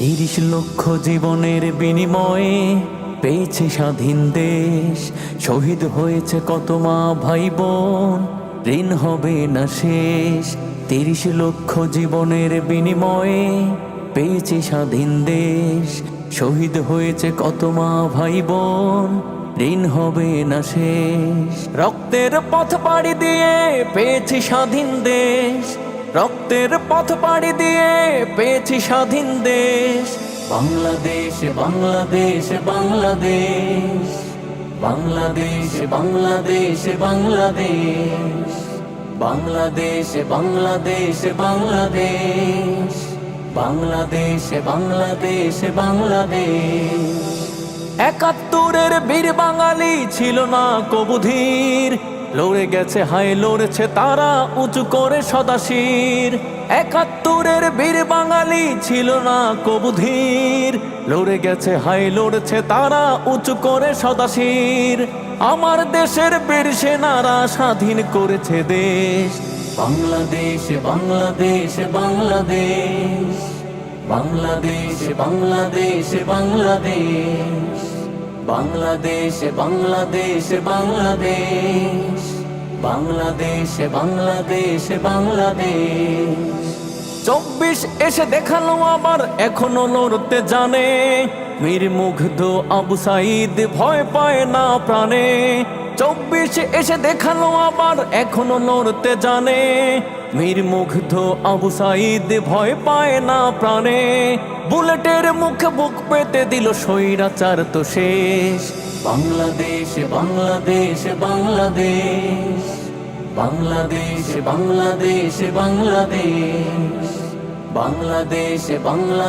৩০ লক্ষ জীবনের বিনিময়ে পেয়েছে স্বাধীন দেশ। শহীদ হয়েছে কত মা ভাই বোন, ঋণ হবে না শেষ। ৩০ লক্ষ জীবনের বিনিময়ে পেয়েছে স্বাধীন দেশ। শহীদ হয়েছে কত মা ভাই বোন, ঋণ হবে না শেষ। রক্তের পথ পাড়ি দিয়ে পেয়েছি স্বাধীন দেশ। রক্তের পথ পাড়ি দিয়ে পেয়েছি স্বাধীন দেশ। বাংলাদেশ বাংলাদেশ বাংলাদেশ, বাংলাদেশ বাংলাদেশ বাংলাদেশ, বাংলাদেশ বাংলাদেশ বাংলাদেশ, বাংলাদেশ বাংলাদেশ বাংলাদেশ। ৭১-এর বীর বাঙালি ছিল না কবুধীর, লড়ে গেছে হায় লড়ছে তারা উঁচু করে সদাশির। ৭১-এর বীর বাঙালি ছিল না কবুধীর, লড়ে গেছে হায় লড়ছে তারা উঁচু করে সদাশির। আমার দেশের বীর সেনারা স্বাধীন করেছে দেশ। বাংলাদেশ বাংলাদেশ বাংলাদেশ, বাংলাদেশ বাংলাদেশ বাংলাদেশ, বাংলাদেশ বাংলাদেশ বাংলাদেশ, বাংলাদেশ বাংলাদেশ বাংলাদেশ। ২৪ এসে দেখালো আবার এখনো লড়তে জানে, মীর মুগ্ধ আবু সাঈদ ভয় পায় না প্রাণে। ২৪ এসে দেখালো আবার এখনো লড়তে জানে, মীর মুগ্ধ আবু সাঈদ ভয় পায় না প্রাণে। বুলেটের মুখে বুক পেতে দিল স্বৈরাচার তো শেষ। বাংলাদেশ বাংলাদেশ বাংলাদেশ, বাংলাদেশ বাংলাদেশ বাংলাদেশ, বাংলাদেশ বাংলা